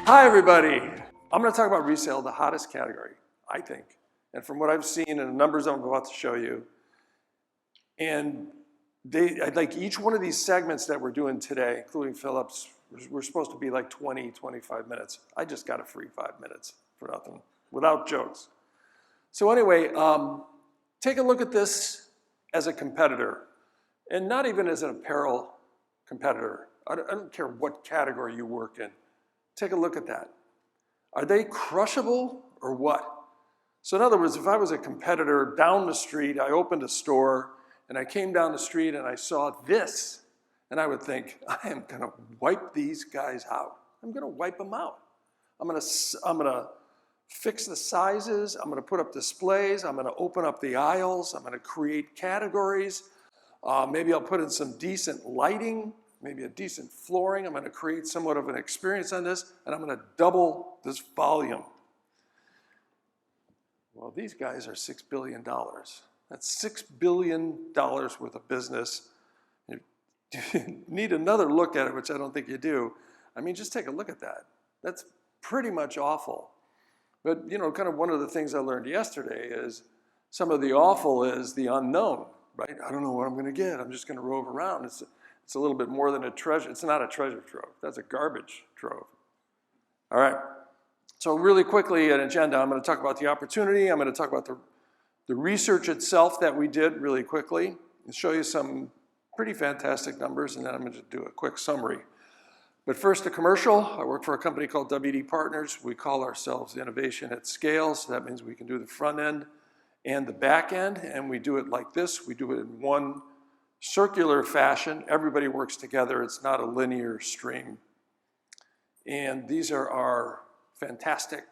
Hi, everybody. I'm going to talk about resale, the hottest category, I think. And from what I've seen and the numbers I'm about to show you, and like each one of these segments that we're doing today, including Phillips, we're supposed to be like 20, 25 minutes. I just got a free 5 minutes for nothing, without jokes. So anyway, take a look at this as a competitor, and not even as an apparel competitor. I don't care what category you work in. Take a look at that. Are they crushable or what? So in other words, if I was a competitor down the street, I opened a store, and I came down the street and I saw this, and I would think, I am gonna wipe these guys out. I'm gonna wipe them out. I'm gonna fix the sizes, I'm gonna put up displays, I'm gonna open up the aisles, I'm gonna create categories, maybe I'll put in some decent lighting, maybe a decent flooring, I'm gonna create somewhat of an experience on this, and I'm gonna double this volume. Well, these guys are $6 billion. That's $6 billion worth of business. You need another look at it, which I don't think you do. I mean, just take a look at that. That's pretty much awful. But, you know, kind of one of the things I learned yesterday is some of the awful is the unknown, right? I don't know what I'm gonna get. I'm just gonna rove around. It's a little bit more than a treasure. It's not a treasure trove. That's a garbage trove. All right. So really quickly, an agenda. I'm gonna talk about the opportunity. I'm gonna talk about the research itself that we did really quickly and show you some pretty fantastic numbers, and then I'm going to do a quick summary. But first, a commercial. I work for a company called WD Partners. We call ourselves Innovation at Scale, so that means we can do the front end and the back end, and we do it like this. We do it in one circular fashion. Everybody works together. It's not a linear stream. And these are our fantastic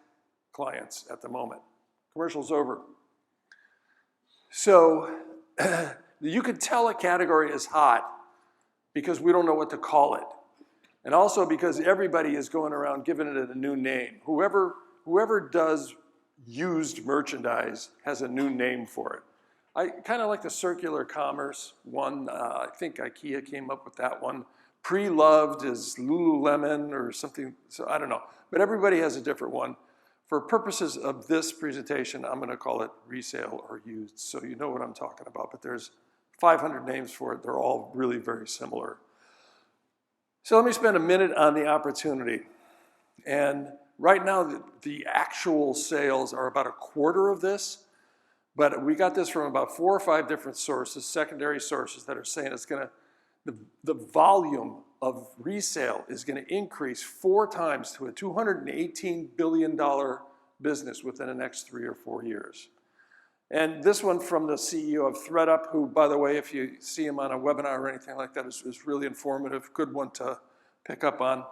clients at the moment. Commercial's over. So you could tell a category is hot because we don't know what to call it. And also because everybody is going around giving it a new name. Whoever does used merchandise has a new name for it. I kind of like the circular commerce one. I think IKEA came up with that one. Pre-loved is Lululemon or something, so I don't know. But everybody has a different one. For purposes of this presentation, I'm gonna call it resale or used, so you know what I'm talking about, but there's 500 names for it. They're all really very similar. So let me spend a minute on the opportunity. And right now, the actual sales are about a quarter of this, but we got this from about 4 or 5 different sources, secondary sources that are saying it's gonna, the volume of resale is gonna increase 4 times to a $218 billion business within the next 3 or 4 years. And this one from the CEO of ThredUp, who, by the way, if you see him on a webinar or anything like that, is really informative, good one to pick up on.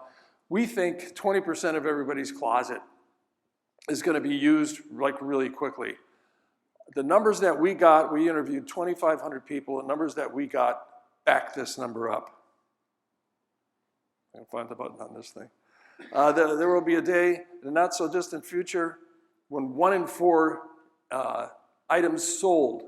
We think 20% of everybody's closet is gonna be used like really quickly. The numbers that we got, we interviewed 2,500 people, the numbers that we got back this number up. I can find the button on this thing. There will be a day in the not so distant future when 1 in 4 items sold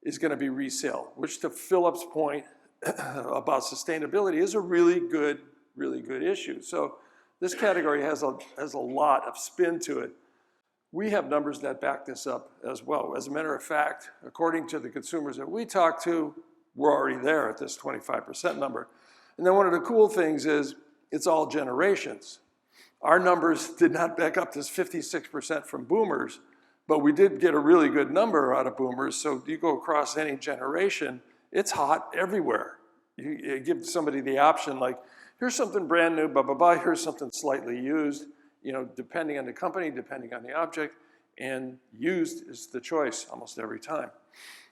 is going to be resale, which to Philip's point about sustainability is a really good issue. So this category has a lot of spin to it. We have numbers that back this up as well. As a matter of fact, according to the consumers that we talk to, we're already there at this 25% number. And then one of the cool things is it's all generations. Our numbers did not back up this 56% from boomers, but we did get a really good number out of boomers. So you go across any generation, it's hot everywhere. You give somebody the option like, here's something brand new, blah, blah, blah, here's something slightly used, you know, depending on the company, depending on the object, and used is the choice almost every time.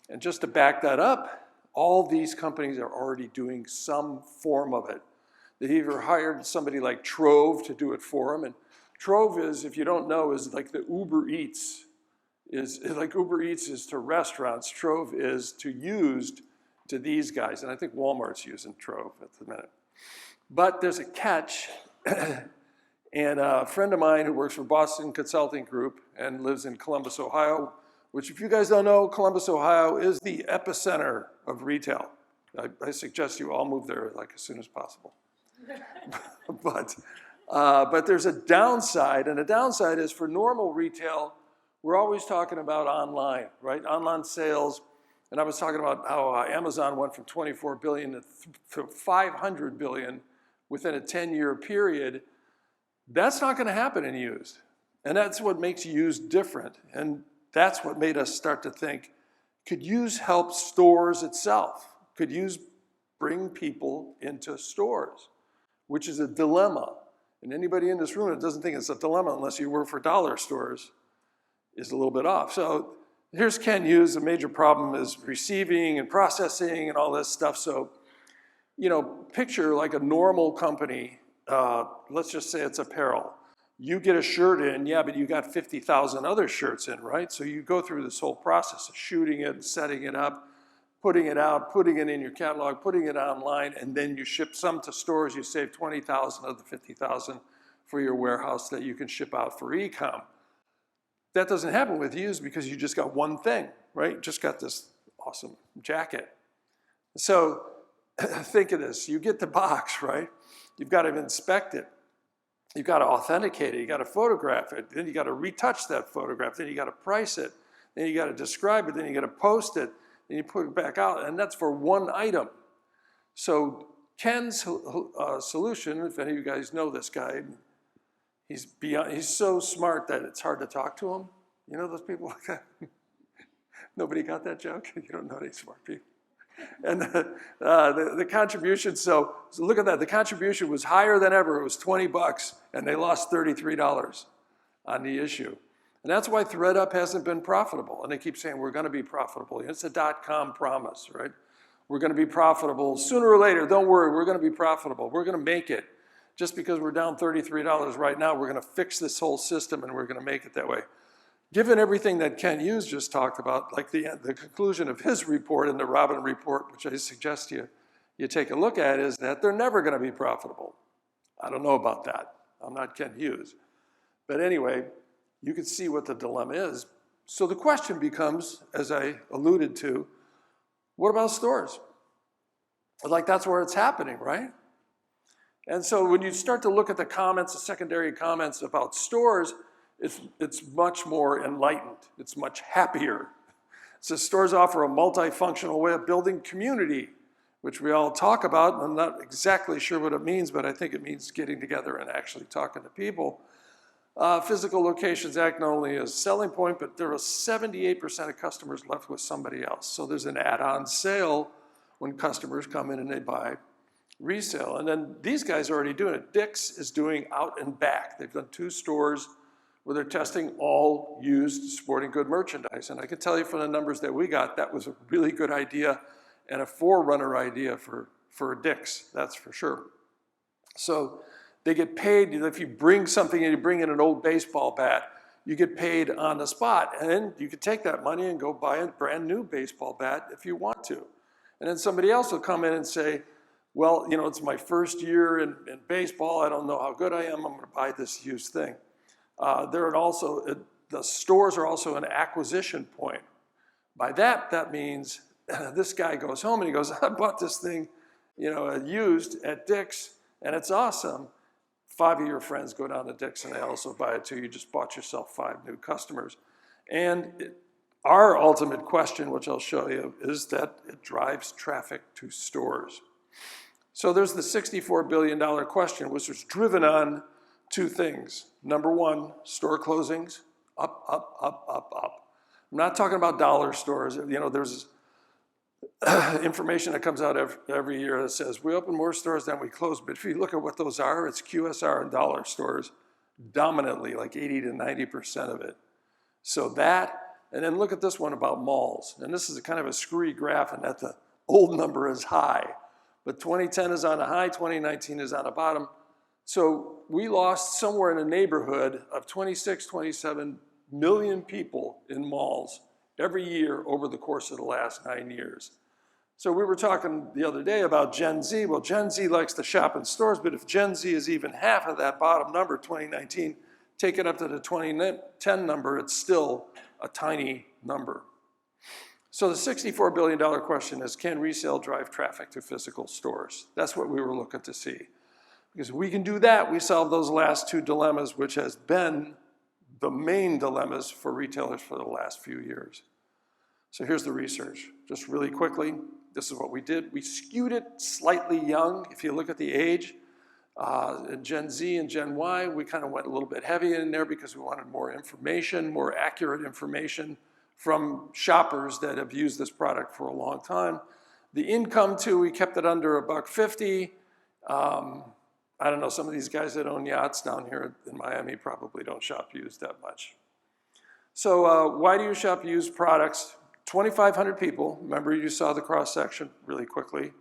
And just to back that up, all these companies are already doing some form of it. They either hired somebody like Trove to do it for them, and Trove is, if you don't know, is like the Uber Eats. Like Uber Eats is to restaurants, Trove is to used to these guys, and I think Walmart's using Trove at the minute. But there's a catch, and a friend of mine who works for Boston Consulting Group and lives in Columbus, Ohio, which if you guys don't know, Columbus, Ohio is the epicenter of retail. I suggest you all move there like as soon as possible. But But there's a downside, and the downside is for normal retail, we're always talking about online, right? Online sales. And I was talking about how Amazon went from 24 billion to 500 billion within a 10-year period. That's not going to happen in used. And that's what makes used different. And that's what made us start to think, could used help stores itself? Could used bring people into stores? Which is a dilemma. And anybody in this room that doesn't think it's a dilemma unless you work for dollar stores is a little bit off. So here's Ken Hughes. The major problem is receiving and processing and all this stuff. So, you know, picture like a normal company. Let's just say it's apparel. You get a shirt in, yeah, but you got 50,000 other shirts in, right? So you go through this whole process of shooting it, setting it up, putting it out, putting it in your catalog, putting it online, and then you ship some to stores. You save 20,000 of the 50,000 for your warehouse that you can ship out for e-com. That doesn't happen with used because you just got one thing, right? You just got this awesome jacket. So think of this. You get the box, right? You've got to inspect it. You've got to authenticate it. You got to photograph it. Then you got to retouch that photograph. Then you got to price it. Then you got to describe it. Then you got to post it. Then you put it back out. And that's for one item. So Ken's solution, if any of you guys know this guy, he's so smart that it's hard to talk to him. You know those people like that? Nobody got that joke? You don't know any smart people. And the contribution, so look at that. The contribution was higher than ever. It was 20 bucks, and they lost $33 on the issue. And that's why ThreadUp hasn't been profitable. And they keep saying, we're going to be profitable. It's a .com promise, right? We're going to be profitable. Sooner or later, don't worry, we're going to be profitable. We're going to make it. Just because we're down $33 right now, we're going to fix this whole system, and we're going to make it that way. Given everything that Ken Hughes just talked about, like the conclusion of his report and the Robin report, which I suggest you take a look at, is that they're never going to be profitable. I don't know about that. I'm not Ken Hughes. But anyway, you can see what the dilemma is. So the question becomes, as I alluded to, what about stores? Like that's where it's happening, right? And so when you start to look at the comments, the secondary comments about stores, it's much more enlightened. It's much happier. So stores offer a multifunctional way of building community, which we all talk about. I'm not exactly sure what it means, but I think it means getting together and actually talking to people. Physical locations act not only as a selling point, but there are 78% of customers left with somebody else. So there's an add-on sale when customers come in and they buy resale. And then these guys are already doing it. Dick's is doing out and back. They've done 2 stores where they're testing all used sporting good merchandise. And I can tell you from the numbers that we got, that was a really good idea and a forerunner idea for Dick's, that's for sure. So they get paid, if you bring something and you bring in an old baseball bat, you get paid on the spot. And then you could take that money and go buy a brand new baseball bat if you want to. And then somebody else will come in and say, well, you know, it's my first year in baseball. I don't know how good I am. I'm gonna buy this used thing. The stores are also an acquisition point. By that means this guy goes home and he goes, I bought this thing, you know, used at Dick's, and it's awesome. 5 of your friends go down to Dick's and they also buy it too. You just bought yourself 5 new customers. And our ultimate question, which I'll show you, is that it drives traffic to stores. So there's the $64 billion question, which was driven on 2 things. Number 1, store closings, up, up, up, up, up. I'm not talking about dollar stores. You know, there's information that comes out every year that says we open more stores than we close. But if you look at what those are, it's QSR and dollar stores dominantly, like 80 to 90% of it. So that, and then look at this one about malls. And this is a kind of a screwy graph, and that the old number is high. But 2010 is on a high, 2019 is on a bottom. So we lost somewhere in the neighborhood of 26, 27 million people in malls every year over the course of the last 9 years. So we were talking the other day about Gen Z. Well, Gen Z likes to shop in stores, but if Gen Z is even half of that bottom number, 2019, take it up to the 2010 number, it's still a tiny number. So the $64 billion question is, can resale drive traffic to physical stores? That's what we were looking to see. Because if we can do that, we solve those last two dilemmas, which has been the main dilemmas for retailers for the last few years. So here's the research. Just really quickly, this is what we did. We skewed it slightly young. If you look at the age, Gen Z and Gen Y, we kind of went a little bit heavy in there because we wanted more information, more accurate information from shoppers that have used this product for a long time. The income too, we kept it under $150. I don't know, some of these guys that own yachts down here in Miami probably don't shop used that much. So why do you shop used products? 2,500 people. Remember, you saw the cross-section really quickly.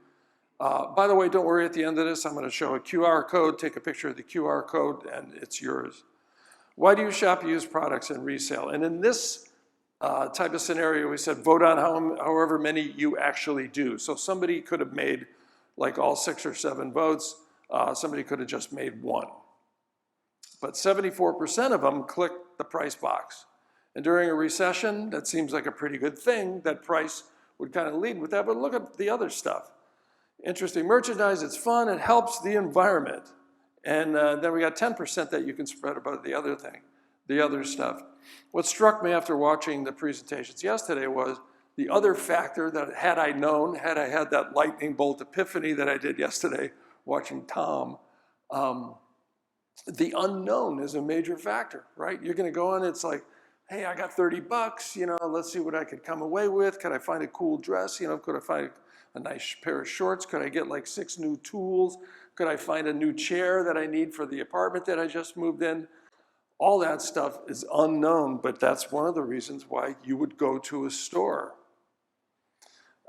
By the way, don't worry, at the end of this, I'm going to show a QR code. Take a picture of the QR code, and it's yours. Why do you shop used products in resale? And in this type of scenario, we said vote on however many you actually do. So somebody could have made like all 6 or 7 votes. Somebody could have just made 1. But 74% of them clicked the price box. And during a recession, that seems like a pretty good thing, that price would kind of lead with that. But look at the other stuff. Interesting merchandise, it's fun, it helps the environment. And then we got 10% that you can spread about the other thing, the other stuff. What struck me after watching the presentations yesterday was the other factor that had I known, had I had that lightning bolt epiphany that I did yesterday watching Tom, the unknown is a major factor, right? You're gonna go on, it's like, hey, I got 30 bucks, you know, let's see what I could come away with. Could I find a cool dress? You know, could I find a nice pair of shorts? Could I get like 6 new tools? Could I find a new chair that I need for the apartment that I just moved in? All that stuff is unknown, but that's one of the reasons why you would go to a store.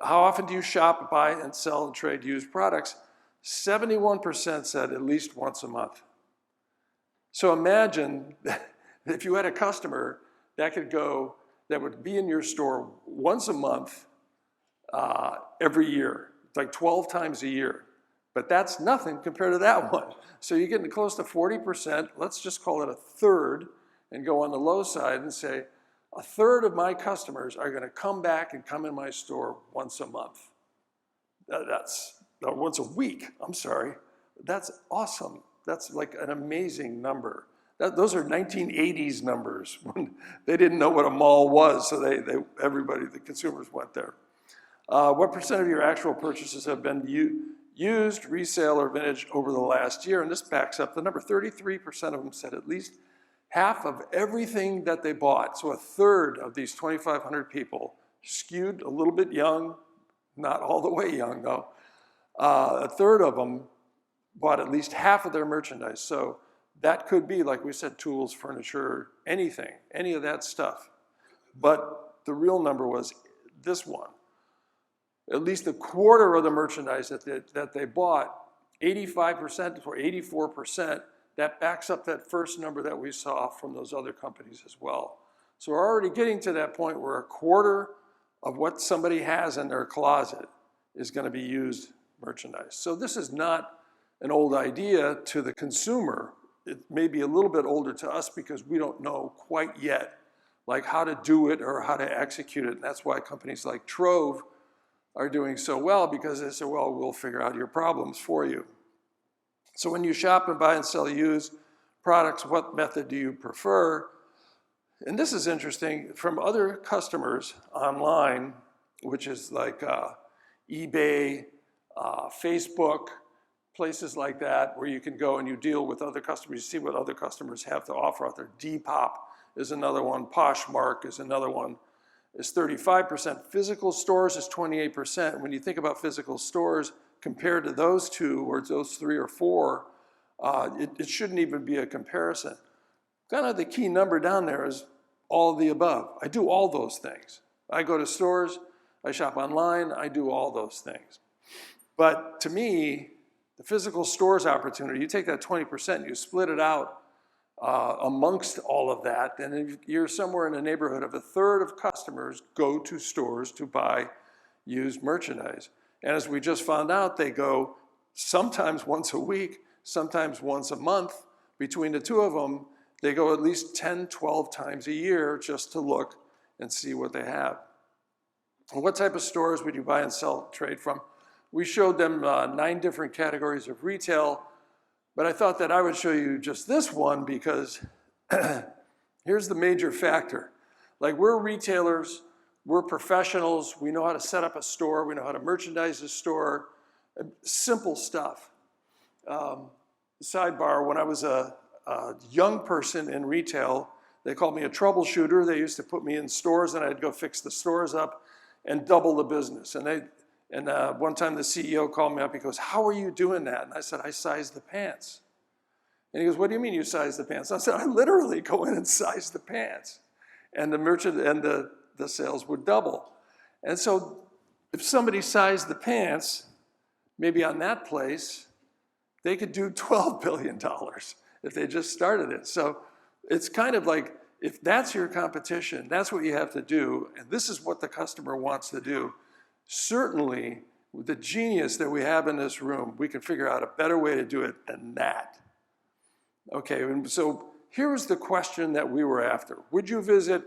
How often do you shop, buy, and sell and trade used products? 71% said at least once a month. So imagine if you had a customer that would be in your store once a month, every year, like 12 times a year. But that's nothing compared to that one. So you're getting close to 40%, let's just call it a third, and go on the low side and say, a third of my customers are gonna come back and come in my store once a month. Once a week, I'm sorry. That's awesome. That's like an amazing number. Those are 1980s numbers when they didn't know what a mall was, so everybody, the consumers went there. What percent of your actual purchases have been used, resale, or vintage over the last year? And this backs up the number. 33% of them said at least half of everything that they bought. So a third of these 2,500 people, skewed a little bit young, not all the way young though, a third of them bought at least half of their merchandise. So that could be, like we said, tools, furniture, anything, any of that stuff. But the real number was this one. At least a quarter of the merchandise that they bought, 85% or 84%, that backs up that first number that we saw from those other companies as well. So we're already getting to that point where a quarter of what somebody has in their closet is going to be used merchandise. So this is not an old idea to the consumer. It may be a little bit older to us because we don't know quite yet like how to do it or how to execute it. And that's why companies like Trove are doing so well, because they say, well, we'll figure out your problems for you. So when you shop and buy and sell used products, what method do you prefer? And this is interesting from other customers online, which is like eBay, Facebook, places like that, where you can go and you deal with other customers, you see what other customers have to offer out there. Depop is another one, Poshmark is another one, is 35%. Physical stores is 28%. When you think about physical stores compared to those two, or those 3 or 4, it shouldn't even be a comparison. Kind of the key number down there is all of the above. I do all those things. I go to stores, I shop online, I do all those things. But to me, the physical stores opportunity, you take that 20%, you split it out amongst all of that, and you're somewhere in the neighborhood of a third of customers go to stores to buy used merchandise. And as we just found out, they go sometimes once a week, sometimes once a month. Between the two of them, they go at least 10, 12 times a year just to look and see what they have. And what type of stores would you buy and sell, trade from? We showed them 9 different categories of retail. But I thought that I would show you just this one because here's the major factor. Like, we're retailers, we're professionals, we know how to set up a store, we know how to merchandise a store, simple stuff. Sidebar, when I was a young person in retail, they called me a troubleshooter. They used to put me in stores and I'd go fix the stores up and double the business. And one time the CEO called me up, he goes, "How are you doing that?" And I said, "I size the pants." And he goes, "What do you mean you size the pants?" I said, "I literally go in and size the pants." And the merchant and the sales would double. And so if somebody sized the pants, maybe on that place, they could do $12 billion if they just started it. So it's kind of like, if that's your competition, that's what you have to do, and this is what the customer wants to do. Certainly, with the genius that we have in this room, we can figure out a better way to do it than that. Okay, and so here's the question that we were after. Would you visit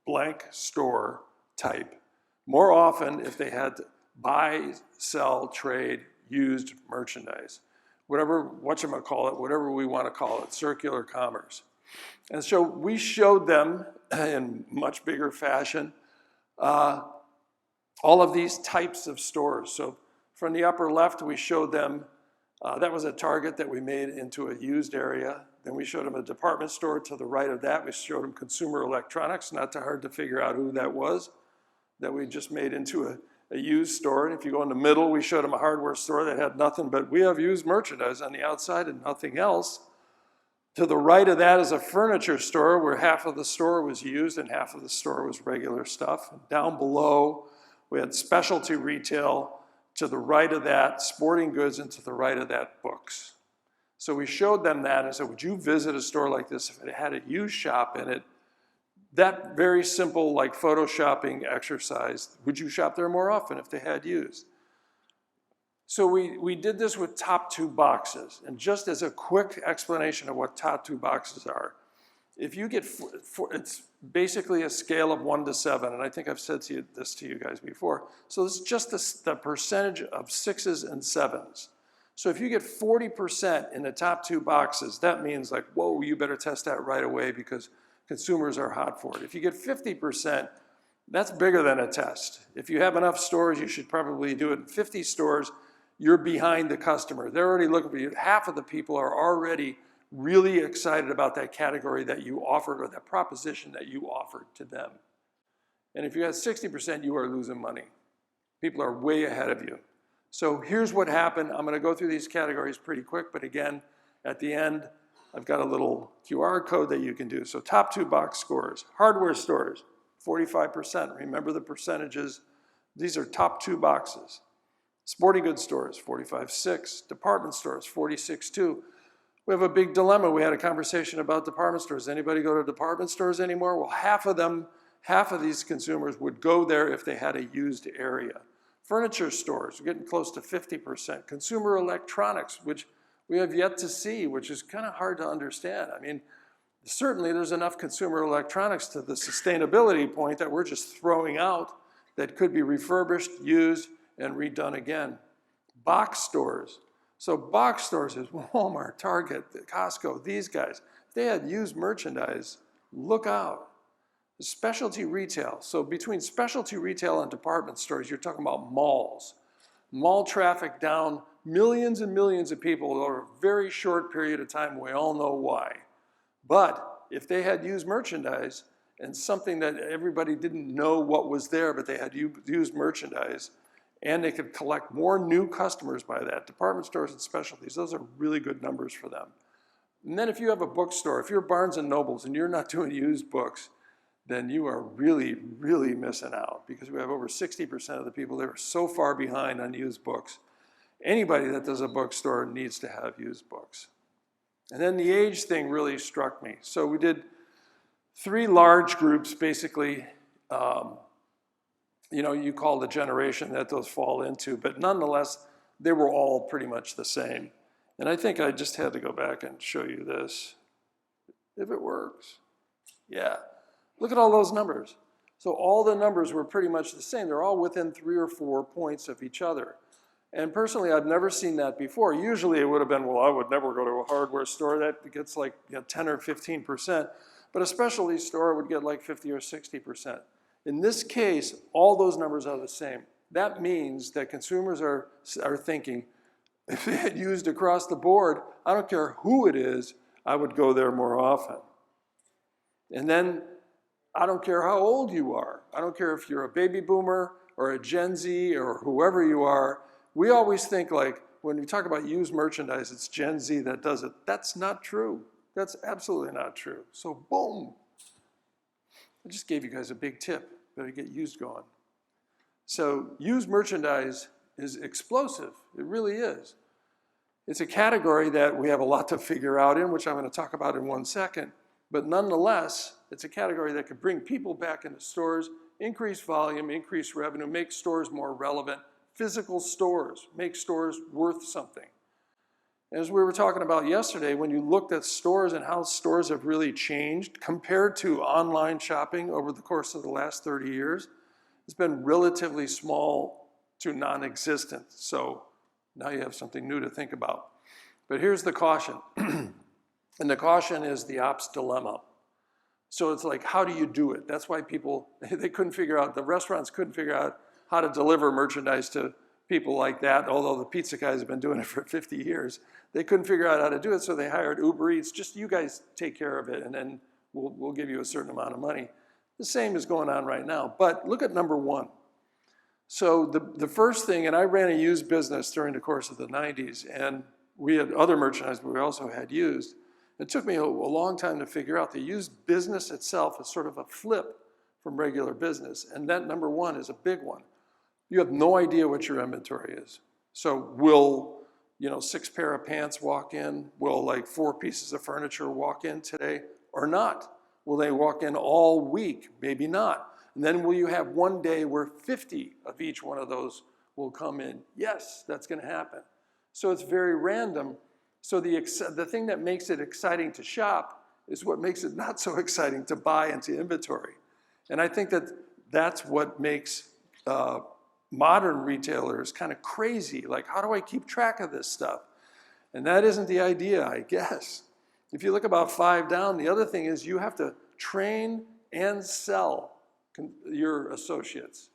blank store type more often if they had to buy, sell, trade, used merchandise? Whatever, whatchamacallit, whatever we want to call it, circular commerce. And so we showed them in much bigger fashion all of these types of stores. So from the upper left, we showed them, that was a Target that we made into a used area. Then we showed them a department store. To the right of that, we showed them consumer electronics, not too hard to figure out who that was, that we just made into a used store. And if you go in the middle, we showed them a hardware store that had nothing, but we have used merchandise on the outside and nothing else. To the right of that is a furniture store where half of the store was used and half of the store was regular stuff. And down below, we had specialty retail. To the right of that, sporting goods, and to the right of that, books. So we showed them that and said, would you visit a store like this if it had a used shop in it? That very simple, like photoshopping exercise, would you shop there more often if they had used? So we did this with top two boxes. And just as a quick explanation of what top two boxes are, if you get, it's basically a scale of 1 to 7, and I think I've said this to you guys before. So it's just the percentage of 6s and 7s. So if you get 40% in the top two boxes, that means like, whoa, you better test that right away because consumers are hot for it. If you get 50%, that's bigger than a test. If you have enough stores, you should probably do it in 50 stores. You're behind the customer. They're already looking for you. Half of the people are already really excited about that category that you offered or that proposition that you offered to them. And if you have 60%, you are losing money. People are way ahead of you. So here's what happened. I'm going to go through these categories pretty quick, but again, at the end, I've got a little QR code that you can do. So top two box scores. Hardware stores, 45%. Remember the percentages. These are top two boxes. Sporting goods stores, 45.6. Department stores, 46.2. We have a big dilemma. We had a conversation about department stores. Anybody go to department stores anymore? Well, half of these consumers would go there if they had a used area. Furniture stores, we're getting close to 50%. Consumer electronics, which we have yet to see, which is kind of hard to understand. I mean, certainly there's enough consumer electronics to the sustainability point that we're just throwing out that could be refurbished, used, and redone again. Box stores. So box stores is Walmart, Target, Costco, these guys. If they had used merchandise, look out. Specialty retail. So between specialty retail and department stores, you're talking about malls. Mall traffic down, millions and millions of people over a very short period of time. We all know why. But if they had used merchandise and something that everybody didn't know what was there, but they had used merchandise, and they could collect more new customers by that. Department stores and specialties, those are really good numbers for them. And then if you have a bookstore, if you're Barnes and Nobles and you're not doing used books, then you are really, really missing out because we have over 60% of the people that are so far behind on used books. Anybody that does a bookstore needs to have used books. And then the age thing really struck me. So we did 3 large groups, basically. You know, you call the generation that those fall into, but nonetheless, they were all pretty much the same. And I think I just had to go back and show you this, if it works. Yeah, look at all those numbers. So all the numbers were pretty much the same. They're all within 3 or 4 points of each other. And personally, I've never seen that before. Usually it would have been, well, I would never go to a hardware store. That gets like 10 or 15%. But a specialty store would get like 50 or 60%. In this case, all those numbers are the same. That means that consumers are thinking, if they had used across the board, I don't care who it is, I would go there more often. And then, I don't care how old you are. I don't care if you're a baby boomer or a Gen Z or whoever you are. We always think like, when we talk about used merchandise, it's Gen Z that does it. That's not true. That's absolutely not true. So boom. I just gave you guys a big tip. Better get used going. So used merchandise is explosive. It really is. It's a category that we have a lot to figure out in, which I'm going to talk about in 1 second. But nonetheless, it's a category that could bring people back into stores, increase volume, increase revenue, make stores more relevant. Physical stores, make stores worth something. As we were talking about yesterday, when you looked at stores and how stores have really changed compared to online shopping over the course of the last 30 years, it's been relatively small to non-existent. So now you have something new to think about. But here's the caution. And the caution is the ops dilemma. So it's like, how do you do it? That's why people, they couldn't figure out, the restaurants couldn't figure out how to deliver merchandise to people like that, although the pizza guys have been doing it for 50 years. They couldn't figure out how to do it, so they hired Uber Eats. Just you guys take care of it, and then we'll give you a certain amount of money. The same is going on right now. But look at number one. So the first thing, and I ran a used business during the course of the 90s, and we had other merchandise, but we also had used. It took me a long time to figure out the used business itself is sort of a flip from regular business, and that number one is a big one. You have no idea what your inventory is. So will 6 pair of pants walk in? Will like 4 pieces of furniture walk in today or not? Will they walk in all week? Maybe not. And then will you have one day where 50 of each one of those will come in? Yes, that's gonna happen. So it's very random. So the thing that makes it exciting to shop is what makes it not so exciting to buy into inventory. And I think that's what makes modern retailers kind of crazy. Like, how do I keep track of this stuff? And that isn't the idea, I guess. If you look about 5 down, the other thing is you have to train and sell your associates.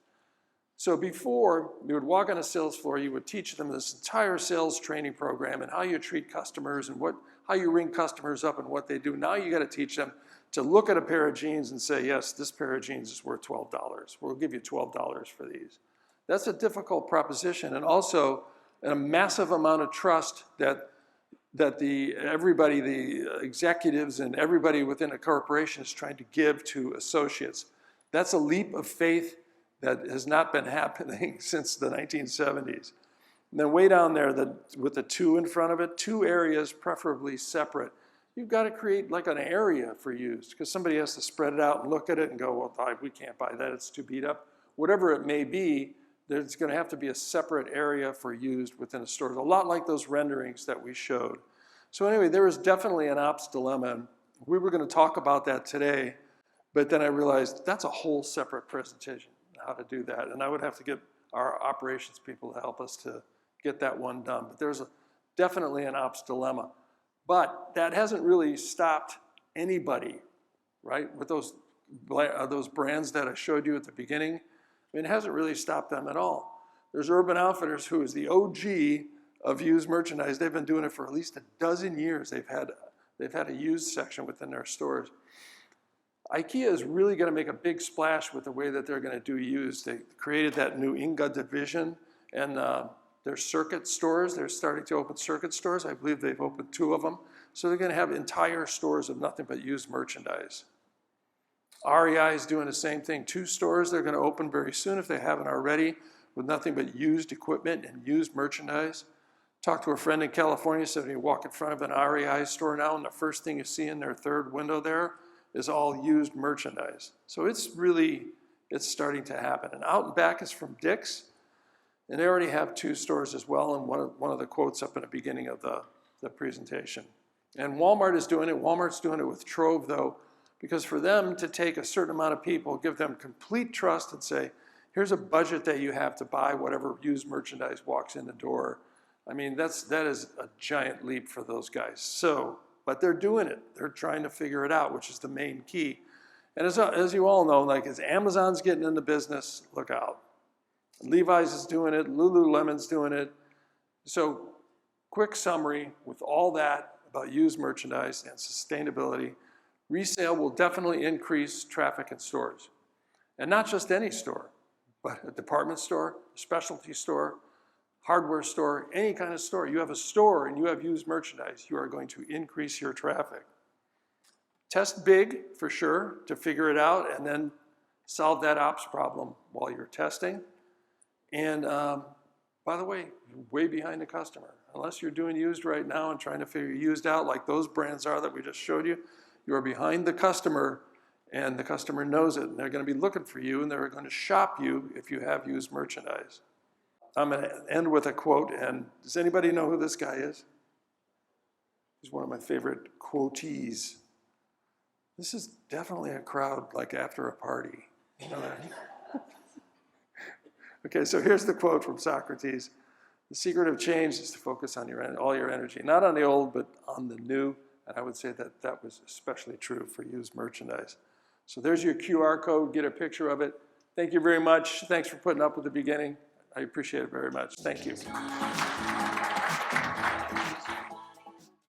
So before, you would walk on a sales floor, you would teach them this entire sales training program and how you treat customers and how you ring customers up and what they do. Now you got to teach them to look at a pair of jeans and say, yes, this pair of jeans is worth $12. We'll give you $12 for these. That's a difficult proposition, and also a massive amount of trust that everybody, the executives and everybody within a corporation is trying to give to associates. That's a leap of faith that has not been happening since the 1970s. And then way down there, with the 2 in front of it, 2 areas preferably separate. You've got to create like an area for used, because somebody has to spread it out and look at it and go, well, we can't buy that, it's too beat up. Whatever it may be, there's going to have to be a separate area for used within a store. A lot like those renderings that we showed. So anyway, there was definitely an ops dilemma. We were going to talk about that today, but then I realized that's a whole separate presentation, how to do that. And I would have to get our operations people to help us to get that one done. But there's definitely an ops dilemma. But that hasn't really stopped anybody, right? With those brands that I showed you at the beginning, it hasn't really stopped them at all. There's Urban Outfitters, who is the OG of used merchandise. They've been doing it for at least a dozen years. They've had a used section within their stores. IKEA is really going to make a big splash with the way that they're going to do used. They created that new Inga division, and their circuit stores. They're starting to open circuit stores. I believe they've opened 2 of them. So they're going to have entire stores of nothing but used merchandise. REI is doing the same thing. 2 stores they're going to open very soon, if they haven't already, with nothing but used equipment and used merchandise. Talked to a friend in California, said when you walk in front of an REI store now, and the first thing you see in their 3rd window there is all used merchandise. So it's starting to happen. And Out and Back is from Dick's, and they already have 2 stores as well, and one of the quotes up in the beginning of the presentation. And Walmart is doing it. Walmart's doing it with Trove, though, because for them to take a certain amount of people, give them complete trust and say, Here's a budget that you have to buy whatever used merchandise walks in the door. I mean, that is a giant leap for those guys. So, but they're doing it. They're trying to figure it out, which is the main key. And as you all know, like as Amazon's getting into business, look out. Levi's is doing it, Lululemon's doing it. So quick summary with all that about used merchandise and sustainability, resale will definitely increase traffic in stores. And not just any store, but a department store, a specialty store, hardware store, any kind of store. You have a store and you have used merchandise, you are going to increase your traffic. Test big for sure to figure it out and then solve that ops problem while you're testing. And by the way, you're way behind the customer. Unless you're doing used right now and trying to figure used out like those brands are that we just showed you, you are behind the customer and the customer knows it. And they're going to be looking for you and they're going to shop you if you have used merchandise. I'm going to end with a quote, and does anybody know who this guy is? He's one of my favorite quotees. This is definitely a crowd like after a party. You know that? Okay, so here's the quote from Socrates. The secret of change is to focus on all your energy, not on the old, but on the new. And I would say that that was especially true for used merchandise. So there's your QR code. Get a picture of it. Thank you very much. Thanks for putting up with the beginning. I appreciate it very much. Thank you.